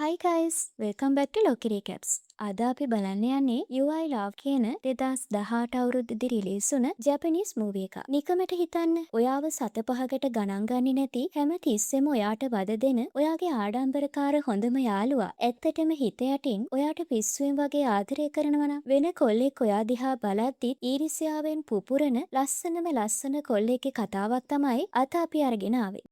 Hi guys, welcome back to Loki Recaps. අද අපි බලන්න යන්නේ You I Love කියන 2018 අවුරුද්දේදී රිලීස් වුණ ජැපනීස් මූවි එකක්. නිකමට හිතන්න, ඔයාව සත පහකට ගණන් ගන්නේ නැති හැම තිස්සෙම ඔයාට වද දෙන ඔයාගේ ආඩම්බරකාර හොඳම යාළුවා ඇත්තටම හිත යටින් ඔයාට පිස්සුවෙන් වගේ ආදරය කරනවා නම් වෙන කොල්ලෙක් ඔයා දිහා බලද්දි ඊර්ෂ්‍යාවෙන් පුපුරන ලස්සන කොල්ලෙක්ගේ කතාවක් තමයි අද අපි අරගෙන ආවේ.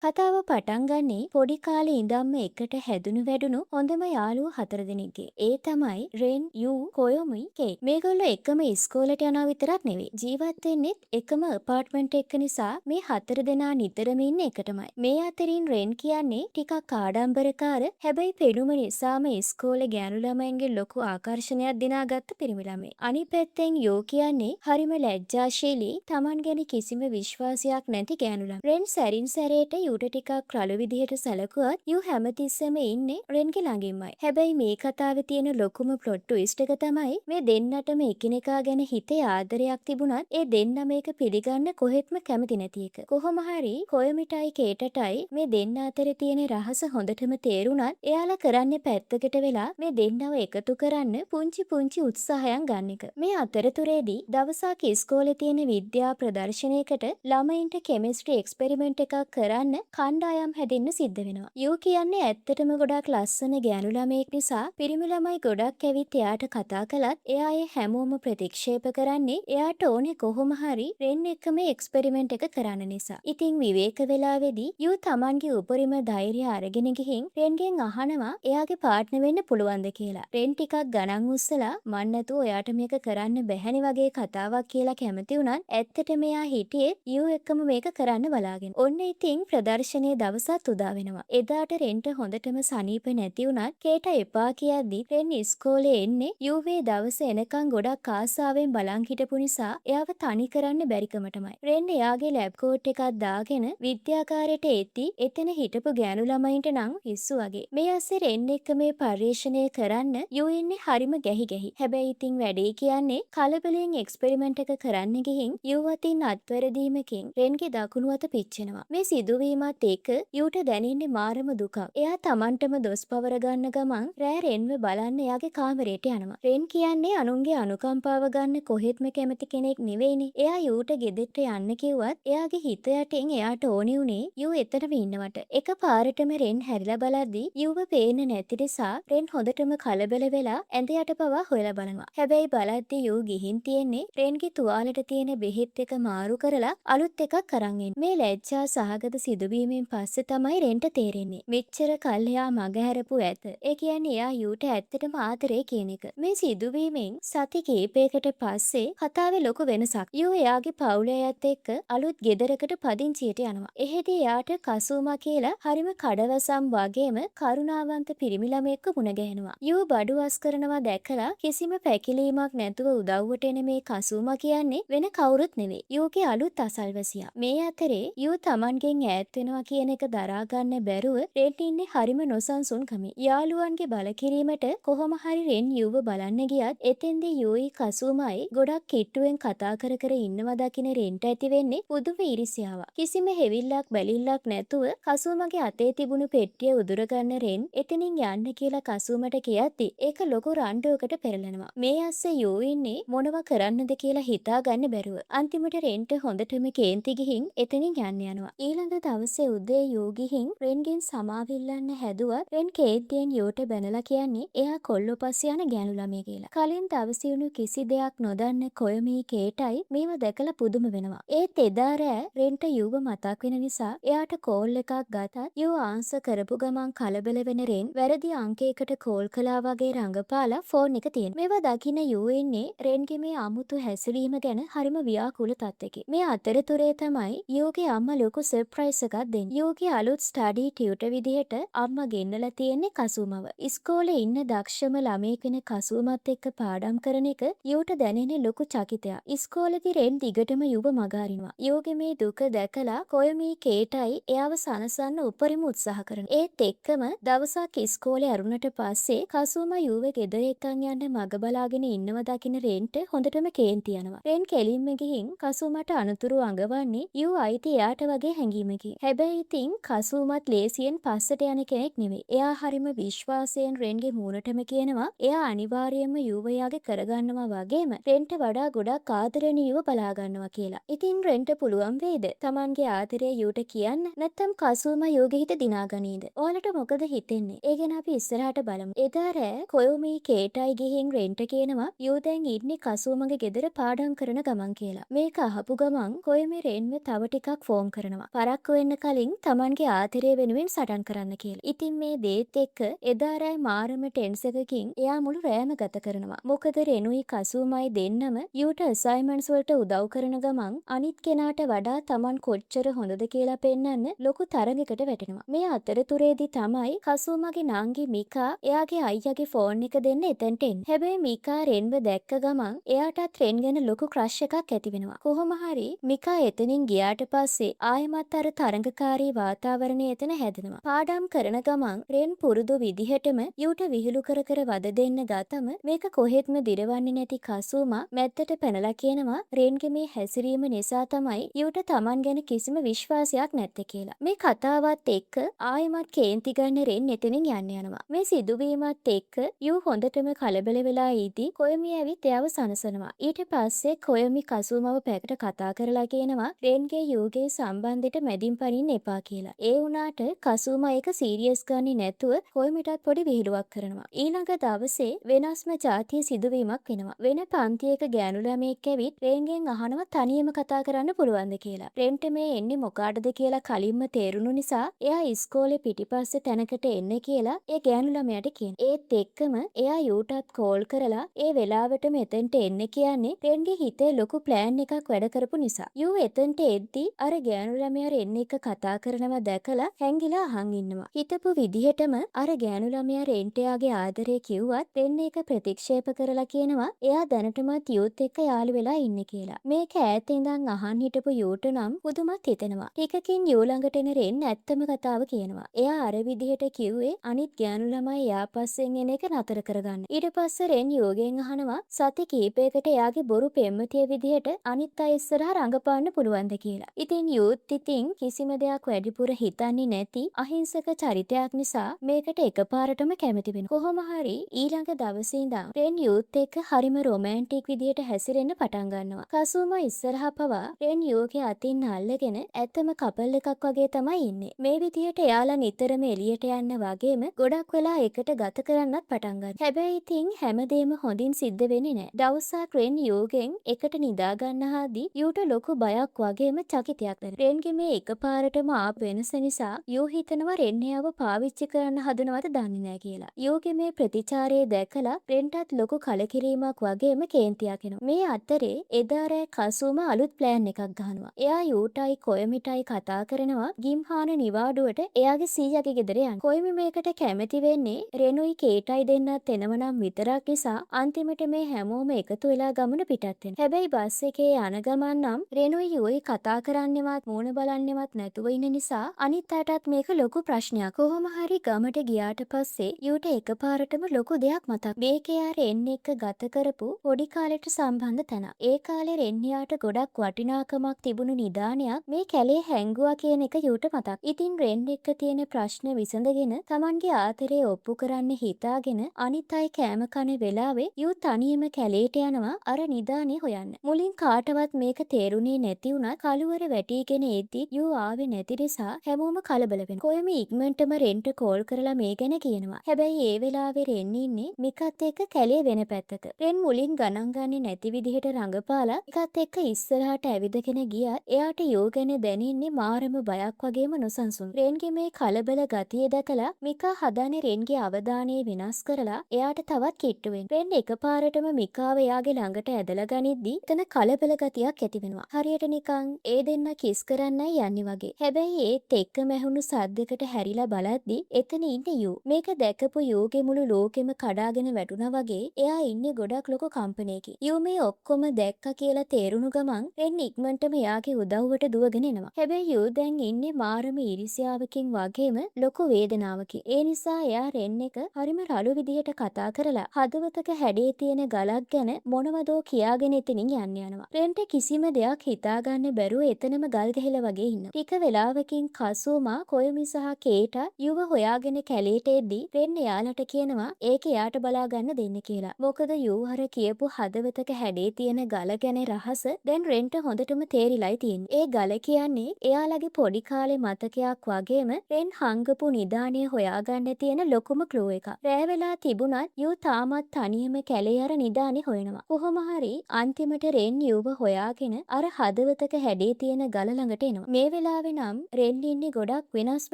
කතාව පටන් ගන්නේ පොඩි කාලේ ඉඳන්ම එකට හැදුණු වැඩුණු හොඳම යාළුවෝ 4 දෙනෙක්ගේ. ඒ තමයි රෙන්, යූ, කොයොමුයි, කේ. මේගොල්ලෝ එකම ඉස්කෝලේට යනවා විතරක් නෙවෙයි. ජීවත් වෙන්නෙත් එකම ඇපාර්ට්මන්ට් එක නිසා මේ 4 දෙනා නිතරම ඉන්නේ එකටමයි. මේ අතරින් රෙන් කියන්නේ ටිකක් ආඩම්බරකාර, හැබැයි පෙනුම නිසාම ඉස්කෝලේ ගෑනු ළමයින්ගේ ලොකු ආකර්ෂණයක් දිනාගත්ත පිරිමි ළමයි. අනිත් පැත්තෙන් යෝ කියන්නේ හරිම ලැජ්ජාශීලී, Taman ගැන කිසිම විශ්වාසයක් නැති ගෑනු ළමයි. රෙන් සැරින් සැරේට යුට ටිකක් රළු විදිහට සැලකුවත් යූ හැමතිස්සෙම ඉන්නේ රෙන්ගේ ළඟින්මයි. හැබැයි මේ කතාවේ තියෙන ලොකුම ප්ලොට් ට්විස්ට් එක තමයි මේ දෙන්නටම එකිනෙකා ගැන හිතේ ආදරයක් තිබුණත් ඒ දෙන්න මේක පිළිගන්න කොහෙත්ම කැමති නැති එක. කොහොම හරි කොයමිටයි කේටටයි මේ දෙන්න අතර තියෙන රහස හොඳටම තේරුණත් එයාලා කරන්නේ පැත්තකට වෙලා මේ දෙන්නව එකතු කරන්න පුංචි උත්සාහයන් ගන්න එක. මේ අතරතුරේදී දවසක් ඉස්කෝලේ තියෙන විද්‍යා ප්‍රදර්ශනයකට ළමයින්ට කෙමිස්ට්‍රි එක්ස්පෙරිමන්ට් එකක් කරන්න කණ්ඩායම් හැදෙන්න සිද්ධ වෙනවා. යූ කියන්නේ ඇත්තටම ගොඩක් ලස්සන ගෑනු ළමයෙක් නිසා පිරිමි ළමයි ගොඩක් ඇවිත් එයාට කතා කළත් එයා ඒ හැමෝම ප්‍රතික්ෂේප කරන්නේ එයාට ඕනේ කොහොම හරි රෙන් එක්කම එක්ස්පෙරිමන්ට් එක කරන්න නිසා. ඉතින් විවේක වෙලාවේදී යූ Tamanගේ උපරිම ධෛර්යය අරගෙන ගිහින් රෙන්ගෙන් අහනවා එයාගේ පාර්ට්නර් වෙන්න පුළුවන්ද කියලා. රෙන් ටිකක් ගණන් උස්සලා මන් නැතුව ඔයාට මේක කරන්න බැහැනේ වගේ කතාවක් කියලා කැමති වුණත් ඇත්තටම එයා හිටියේ යූ එක්කම මේක කරන්න බලාගෙන. ඔන්න ඉතින් ප්‍රදර්ශනයේ දවසත් උදා වෙනවා. එදාට රෙන්ට හොඳටම සනීප නැති වුණත් කේට එපා කියද්දි රෙන් ඉස්කෝලේ එන්නේ යූවේ දවස එනකන් ගොඩක් ආසාවෙන් බලන් හිටපු නිසා එයාව තනි කරන්න බැරිකමටමයි. රෙන් එයාගේ ලැබ් කෝට් එකක් දාගෙන විද්‍යාකාරයට එද්දි එතන හිටපු ගෑනු ළමයින්ට නම් පිස්සු වගේ. මේ අස්සේ රෙන් එක්ක මේ පර්යේෂණය කරන්න යූ ඉන්නේ හරිම ගැහි. හැබැයි ඉතින් වැඩේ කියන්නේ කලබලෙන් එක්ස්පෙරිමන්ට් එක කරන්න ගිහින් යූ අතින් අත්වැරදීමකින් රෙන්ගේ දකුණු අත පිච්චෙනවා. මේ සිදුවීමත් එක්ක යූට දැනෙන්නේ මාරම දුකක්. එයා Tamanටම දොස් පවර ගන්න ගමන් රෑ රෙන්ව බලන්න එයාගේ කාමරයට යනවා. රෙන් කියන්නේ අනුන්ගේ අනුකම්පාව ගන්න කොහෙත්ම කැමති කෙනෙක් නෙවෙයිනේ. එයා යූට ගෙදරට යන්න කිව්වත් එයාගේ හිත යටින් එයාට ඕනි උනේ යූ එතනම ඉන්නවට. එකපාරටම රෙන් හැරිලා බලද්දි යූව පේන්නේ නැති නිසා රෙන් හොඳටම කලබල වෙලා ඇඳ යට පවා හොයලා බලනවා. හැබැයි බලද්දි යූ ගිහින් තියෙන්නේ රෙන්ගේ තුවාලෙට තියෙන බෙහෙත් එක මාරු කරලා අලුත් එකක් අරන් එන්නේ. මේ ලැජ්ජා සහගත සිදුවීමෙන් පස්සේ තමයි රෙන්ට තේරෙන්නේ මෙච්චර කල් එයා මගහැරපු ඇත. ඒ කියන්නේ එයා යූට ඇත්තටම ආදරේ කියන එක. මේ සිදුවීමෙන් සති කිහිපයකට පස්සේ කතාවේ ලොකු වෙනසක්. යූ එයාගේ පවුලේ අයත් එක්ක අලුත් ගෙදරකට පදිංචියට යනවා. එහෙදී එයාට කසූමා කියලා හරිම කඩවසම් වගේම කරුණාවන්ත පිරිමි ළමයෙක්ව මුණ ගැහෙනවා. යූ බඩු වස් කරනවා දැකලා කිසිම පැකිලීමක් නැතුව උදව්වට එන මේ කසූමා කියන්නේ වෙන කවුරුත් නෙවෙයි. යූගේ අලුත් අසල්වැසියා. මේ අතරේ යූ Tamanගෙන් ඈත් වෙනවා කියන එක දරා ගන්න බැරුව රෙන් ඉන්නේ හරිම නොසන්සුන්කමින්. යාළුවන්ගේ බලකිරීමට කොහොම හරි රෙන් යූව බලන්න ගියත් එතෙන්දී යූයි කසූමයි ගොඩක් කිට්ටුවෙන් කතා කර ඉන්නවා දකින රෙන්ට ඇති වෙන්නේ පුදුම ඊර්ෂ්‍යාවක්. කිසිම හෙවිල්ලක් බැලිල්ලක් නැතුව කසූමගේ අතේ තිබුණු පෙට්ටිය උදුර ගන්න රෙන් එතනින් යන්න කියලා කසූමට කියද්දි ඒක ලොකු රණ්ඩුවකට පෙරලෙනවා. මේ අස්සේ යූ ඉන්නේ මොනවා කරන්නද කියලා හිතා ගන්න බැරුව. අන්තිමට රෙන්ට හොඳටම කේන්ති ගිහින් එතනින් යනවා. ඊළඟ දවසේ උදේ යූ ගිහින් රෙන්ගෙන් සමාව ඉල්ලන්න හැදුවත් රෙන් කේන්තියෙන් යූට බැනලා කියන්නේ එයා කොල්ලොපස් යන ගෑනු ළමයි කියලා. කලින් දවසේ වුණු කිසි දෙයක් නොදන්න කොයමී කේටයි මේව දැකලා පුදුම වෙනවා. ඒත් එදා රෑ රෙන්ට යූව මතක් වෙන නිසා එයාට කෝල් එකක් ගතත් යූ ආන්සර් කරපු ගමන් කලබල වෙන රෙන් වැරදි අංකයකට කෝල් කළා වගේ රඟපාලා ෆෝන් එක තියෙනවා. මේවා දකින යූ ඉන්නේ රෙන්ගේ මේ අමුතු හැසිරීම ගැන හරිම ව්‍යාකූල තත්ත්වයක. මේ අතරතුරේ තමයි යූගේ අම්මා ලොකු සර්ප්‍රයිස් එකක් දෙන්නේ. යූගේ අලුත් ස්ටඩි ටියුටර් විදිහට අම්මා ගෙන්නලා තියෙන්නේ කසූමව. ඉස්කෝලේ ඉන්න දක්ෂම ළමයෙක් වෙන කසූමත් එක්ක පාඩම් කරන එක යූට දැනෙන්නේ ලොකු චකිතයක්. ඉස්කෝලේදී රෙන් දිගටම යූව මගහරිනවා. යූගේ මේ දුක දැකලා කොයමී කේටයි එයාව සනසන්න උපරිම උත්සාහ කරනවා. ඒත් එක්කම දවසක් ඉස්කෝලේ අරුණට පස්සේ කසූමා යූව ගෙදර එක්කන් යන්න මග බලාගෙන ඉන්නව දකින රෙන්ට හොඳටම කේන්ති යනවා. රෙන් කෙලින්ම ගිහින් කසූමට අනුතුරු අඟවන්නේ යූ අයිති එයාට වගේ හැඟීමකින්. හැබැයි ඉතින් කසූමත් ලේසියෙන් පස්සට යන කෙනෙක් නෙවෙයි. එයා හරිම විශ්වාසයෙන් රෙන්ගේ මූණටම කියනවා එයා අනිවාර්යයෙන්ම යුව එයාගේ කරගන්නවා වගේම රෙන්ට වඩා ගොඩක් ආදරෙන් යුව බලා ගන්නවා කියලා. ඉතින් රෙන්ට පුළුවන් වේද තමන්ගේ ආදරය යුට කියන්න? නැත්නම් කසූම යුගේ හිත දිනාගනීද? ඔයාලට මොකද හිතෙන්නේ? ඒ ගැන අපි ඉස්සරහට බලමු. එදා රෑ කොයොමි කේටයි ගිහින් රෙන්ට කියනවා යූ දැන් ඉන්නේ කසූමගේ ගෙදර පාඩම් කරන ගමන් කියලා. මේක අහපු ගමන් කොයොමි රෙන්ව තව ටිකක් ෆෝන් කරනවා. පරක්කු වෙන්න කලින් තමන්ගේ ආදරය වෙනුවෙන් සටන් කරන්න කියලා. ඉතින් මේ දේත් එක්ක එදා රෑ මාරම ටෙන්ස් එකකින් එයා මුළු රෑම ගත කරනවා. මොකද රෙනුයි කසූමයි දෙන්නම යූට අසයින්මන්ට්ස් වලට උදව් කරන ගමන් අනිත් කෙනාට වඩා තමන් කොච්චර හොඳද කියලා පෙන්වන්න ලොකු තරගයකට වැටෙනවා. මේ අතරතුරේදී තමයි කසූමගේ නංගි මිකා එයාගේ අයියාගේ ෆෝන් එක දෙන්න එතනට එන්නේ. හැබැයි මිකා රෙන්ව දැක්ක ගමන් එයාටත් රෙන් ගැන ලොකු ක්‍රෂ් එකක් ඇති වෙනවා. කොහොම හරි මිකා එතනින් ගියාට පස්සේ ආයෙමත් අර තරඟකාරී වාතාවරණය එතන හැදෙනවා. පාඩම් කරන ගමන් රෙන් පුරුදු විදිහටම යූට විහිළු කර කර වද දෙන්න ගතම මේක කොහෙත්ම දිරවන්නේ නැති කසූමා මැද්දට පැනලා කියනවා රෙන්ගේ මේ හැසිරීම නිසා තමයි යූට තමන් ගැන කිසිම විශ්වාසයක් නැත්තේ කියලා. මේ කතාවත් එක්ක ආයෙමත් කේන්ති ගන්න රෙන් එතනින් යන්න යනවා. මේ සිදුවීමත් එක්ක යූ හොඳටම කලබල වෙලා ඉදී කොයමි ඇවිත් එයාව සනසනවා. ඊට පස්සේ කොයමි කසූමව පැකට කතා කරලා කියනවා රෙන්ගේ යූගේ සම්බන්ධෙට මැදින් පනින්න එපා කියලා. ඒ වුණාට කසූමා ඒක සීරියස් ගන්නේ නැතුව කොයමිටත් පොඩි විහිළුවක් කරනවා. ඊළඟ දවසේ වෙනස්ම ජාතිය සිදුවීමක් වෙනවා. වෙන පන්තියක ගෑනු ළමයෙක් ඇවිත් රෙන්ගෙන් අහනවා තනියම කතා කරන්න පුළුවන්ද කියලා. රෙන්ට මේ එන්නේ මොකාටද කියලා කලින්ම තේරුණු නිසා එයා ඉස්කෝලේ පිටිපස්සේ තැනකට එන්න කියලා ඒ ගෑනු ළමයාට කියනවා. ඒත් එක්කම එයා යූටත් කෝල් කරලා ඒ වෙලාවටම එතනට එන්න කියන්නේ රෙන්ගේ හිතේ ලොකු ප්ලෑන් එකක් වැඩ කරපු නිසා. යූ එතනට එද්දි අර ගෑනු ළමයා රෙන් එක කතා කරනවා දැකලා හැංගිලා අහන් ඉන්නවා. හිතපු විදිහටම අර ගෑනු ළමයා රෙන්ට එයාගේ ආදරේ කිව්වත් රෙන් එක ප්‍රතික්ෂේප කරලා කියනවා එයා දැනටමත් යූත් එක්ක යාළු වෙලා ඉන්නේ කියලා. මේක ඈත ඉඳන් අහන් හිටපු යූට නම් පුදුමත් හිතෙනවා. ටිකකින් යූ ළඟට එන රෙන් ඇත්තම කතාව කියනවා. එයා අර විදිහට කිව්වේ අනිත් ගෑනු ළමයි එයා පස්සෙන් එන එක නතර කරගන්න. ඊට පස්සේ රෙන් යෝගෙන් අහනවා සති කීපයකට එයාගේ බොරු පෙම්වතිය විදිහට අනිත් අය ඉස්සරහා රඟපාන්න පුළුවන්ද කියලා. ඉතින් යූත් ඉතින් කිසිම දෙයක් වැඩිපුර හිතන්නේ නැති අහිංසක චරිතයක් නිසා මේකට එකපාරටම කැමති වෙනවා. කොහොම හරි ඊළඟ දවසේ ඉඳන් රෙන් යූත් එක්ක හරිම රොමැන්ටික් විදිහට හැසිරෙන්න පටන් ගන්නවා. කසූමා ඉස්සරහා පවා රෙන් යෝගේ අතින් අල්ලගෙන ඇත්තම කපල් එකක් වගේ තමයි ඉන්නේ. මේ විදිහට එයාලා නිතරම එළියට යන්න වගේම ගොඩක් වෙලා එකට ගත කරන්නත් පටන් ගන්නවා. හැබැයි ඉතින් හැමදේම හොඳින් සිද්ධ වෙන්නේ නැහැ. දවසක් රෙන් යෝගෙන් එකට නිදා ගන්න හාදී යූට ලොකු බයක් වගේම චකිතයක් දැනෙනවා. රෙන්ගේ මේ එකපාරටම ආපු වෙනස නිසා යූ හිතනවා රෙන් එයාව පාවිච්චි කරන්න හදනවද දන්නේ නැහැ කියලා. යූගේ මේ ප්‍රතිචාරය දැකලා රෙන්ටත් ලොකු කලකිරීමක් වගේම කේන්තියක් එනවා. මේ අතරේ එදා රෑ කසූම අලුත් ප්ලෑන් එකක් ගහනවා. එයා යූටයි කොයමිටයි කතා කරනවා ගිම්හාන නිවාඩුවට එයාගේ සීයාගේ ගෙදර යන්න. කොයමි මේකට කැමති වෙන්නේ රෙනුයි කේටයි දෙන්නත් එනවනම් විතරක් නිසා අන්තිමට මේ හැමෝම එකතු වෙලා ගමන පිටත් වෙනවා. හැබැයි බස් එකේ යන ගමන් නම් රෙනුයි යූයි කතා කරන්නවත් මූණ බලන්නවත් නැතුව ඉන්න නිසා අනිත් අයටත් මේක ලොකු ප්‍රශ්නයක්. කොහොම හරි ගමට ගියාට පස්සේ යූට එකපාරටම ලොකු දෙයක් මතක්. මේකේ ආ රෙන් එක්ක ගත කරපු පොඩි කාලෙට සම්බන්ධ තැන. ඒ කාලේ රෙන් යාට ගොඩක් වටිනාකමක් තිබුණු නිදානයක් මේ කැලේ හැංගුවා කියන එක යූට මතක්. ඉතින් රෙන් එක්ක තියෙන ප්‍රශ්න විසඳගෙන තමන්ගේ ආතරේ ඔප්පු කරන්න හිතාගෙන අනිත් අය කෑම කන වෙලාවේ යූ තනියම කැලේට යනවා අර නිදානේ හොයන්න. මුලින් කාටවත් මේක තේරුනේ නැති වුණත් කලුවර වැටිගෙන එද්දි යූ ආවේ නැති නිසා හැමෝම කලබල වෙනවා. කොයම ඉක්මනටම රෙන්ට කෝල් කරලා මේ ගැන කියනවා. හැබැයි ඒ වෙලාවේ රෙන් ඉන්නේ මිකත් එක්ක කැලේ වෙන පැත්තක. රෙන් මුලින් ගණන් ගන්නේ නැති විදිහට රඟපාලා මිකත් එක්ක ඉස්සරහට ඇවිදගෙන ගියත් එයාට යූ ගැන දැනෙන්නේ මාරම බයක් වගේම නොසන්සුන්. රෙන්ගේ මේ කලබල ගතිය දැකලා මිකා හදන්නේ රෙන්ගේ අවධානය වෙනස් කරලා එයාට තවත් කිට්ටු වෙන්න. රෙන් එකපාරටම මිකාව එයාගේ ළඟට ඇදලා ගනිද්දි එතන කලබල ගතියක් ඇති වෙනවා. හරියට නිකන් ඒ දෙන්න කිස් කරන්නයි යන්නේ වගේ. හැබැයි ඒත් එක්කම ඇහුණු සද්දයකට හැරිලා බලද්දි එතන ඉන්නේ යූ. මේක දැකපු යූගේ මුළු ලෝකෙම කඩාගෙන වැටුණා වගේ එයා ඉන්නේ ගොඩක් ලොකු කම්පනයකින්. යූ මේ ඔක්කොම දැක්කා කියලා තේරුණු ගමන් රෙන් ඉක්මනටම එයාගේ උදව්වට දුවගෙන එනවා. හැබැයි යූ දැන් ඉන්නේ මාරම ඊර්ෂ්‍යාවකින් වගේම ලොකු වේදනාවකින්. ඒ නිසා එයා රෙන් එක හරිම රළු විදිහට කතා කරලා හදවතක හැඩේ තියෙන ගලක් ගැන මොනවදෝ කියාගෙන එතනින් යන්න යනවා. රෙන්ට කිසිම දෙයක් හිතාගන්න බැරුව එතනම ගල් ගහලා වගේ ඉන්නවා. ටික වෙලාවකින් කසූමා කොයමි සහ කේට යුව හොයාගෙන කැලේට එද්දි රෙන් එයාලට කියනවා ඒක එයාට බලා ගන්න දෙන්න කියලා. මොකද යූ අර කියපු හදවතක හැඩේ තියෙන ගල ගැන රහස දැන් රෙන්ට හොඳටම තේරිලයි තියෙන්නේ. ඒ ගල කියන්නේ එයාලගේ පොඩි කාලේ මතකයක් වගේම රෙන් හංගපු නිදානේ හොයාගන්න තියෙන ලොකුම ක්ලූ එකක්. රෑ වෙලා තිබුණත් යූ තාමත් තනියම කැලේ අර නිදානේ හොයනවා. කොහොම හරි අන්තිමට රෙන් යූව හොයාගෙන අර හදවතක හැඩේ තියෙන ගල ළඟට එනවා. මේ වෙලාවේ නම් රෙන් ඉන්නේ ගොඩක් වෙනස්ම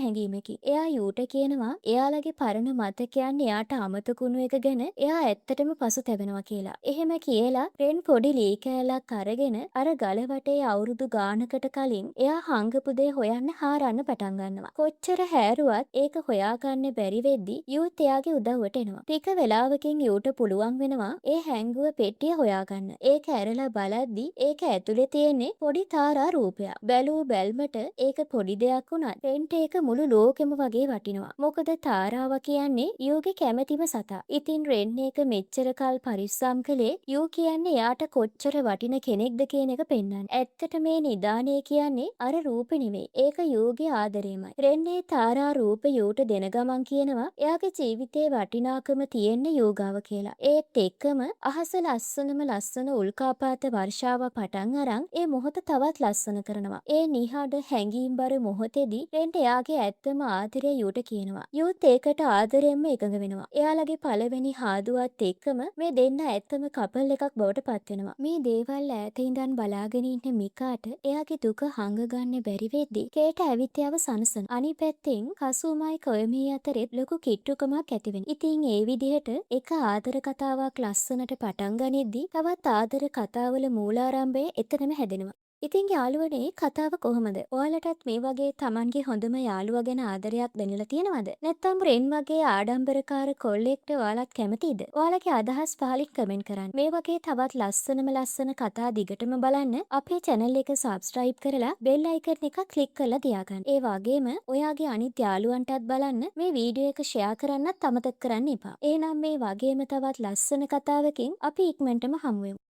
හැඟීමකින්. එයා යූට කියනවා එයාලගේ පරණ මතකයන් එයාට අමතකුණු එක ගැන එයා ඇත්තටම පසුතැවෙනවා කියලා. එහෙම කියලා රෙන් පොඩි ලී කෑල්ලක් අරගෙන අර ගල වටේ අවුරුදු ගානකට කලින් එයා හංගපු දේ හොයන්න හාරන්න පටන් ගන්නවා. කොච්චර හැරුවත් ඒක හොයාගන්න බැරි වෙද්දි යූත් එයාගේ උදව්වට එනවා. ටික වෙලාවකින් යූට පුළුවන් වෙනවා ඒ හැංගුව පෙට්ටිය හොයාගන්න. ඒක ඇරලා බලද්දි ඒක ඇතුලේ තියෙන්නේ පොඩි තාරා රූපයක්. බැලූ බැල්මට ඒක පොඩි දෙයක් වුණත් රෙන්ට ඒක මුළු ලෝකෙම වගේ වටිනවා. මොකද තාරාව කියන්නේ යූගේ කැමැතිම සතා. ඉතින් රෙන් ඒක මෙච්චර කල් පරිස්සම් කළේ යූ කියන්නේ එයාට කොච්චර වටින කෙනෙක්ද කියන එක පෙන්වන්න. ඇත්තට මේ නිදානේ කියන්නේ අර රූපෙ නෙමෙයි. ඒක යූගේ ආදරේමයි. රෙන් ඒ තාරා රූප යූට දෙන ගමන් කියනවා එයාගේ ජීවිතේ වටිනාකම තියෙන්නේ යූ ගාව කියලා. ඒත් එක්කම අහස ලස්සන උල්කාපාත වර්ෂාව පටන් අරන් ඒ මොහොත තවත් ලස්සන කරනවා. ඒ නිහඬ හැඟීම්බර මොහොතේදී රෙන්ට එයාගේ ඇත්තම ආදරය යූට කියනවා. යූත් ඒකට ආදරයෙන්ම එකඟ වෙනවා. එයාලගේ පළවෙනි හාදුවත් එක්කම මේ දෙන්න ඇත්තම කපල් එකක් බවට පත් වෙනවා. මේ දේවල් ඈත ඉඳන් බලාගෙන ඉන්න මිකාට එයාගේ දුක හංගගන්න බැරි වෙද්දි කේට ඇවිත් එයාව සනසන. අනිත් පැත්තෙන් කසූමයි කොයමී අතරෙත් ලොකු කිට්ටුකමක් ඇති වෙනවා. ඉතින් ඒ විදිහට එක ආදර කතාවක් ලස්සනට පටන් ගනිද්දි තවත් ආදර කතාවල මූලාරම්භය එතනම හැදෙනවා. ඉතින් යාළුවනේ කතාව කොහොමද? ඔයාලටත් මේ වගේ Tamanගේ හොඳම යාළුවා ගැන ආදරයක් දැනෙලා තියෙනවද? නැත්නම් රෙන් වගේ ආඩම්බරකාර කොල්ලෙක්ට ඔයාලත් කැමතිද? ඔයාලගේ අදහස් පහලින් කමෙන්ට් කරන්න. මේ වගේ තවත් ලස්සන කතා දිගටම බලන්න අපේ channel එක subscribe කරලා bell icon එක click කරලා තියාගන්න. ඒ වගේම ඔයාගේ අනිත් යාළුවන්ටත් බලන්න මේ වීඩියෝ එක share කරන්නත් අමතක කරන්න එපා. එහෙනම් මේ වගේම තවත් ලස්සන කතාවකින් අපි ඉක්මනටම හමු වෙමු.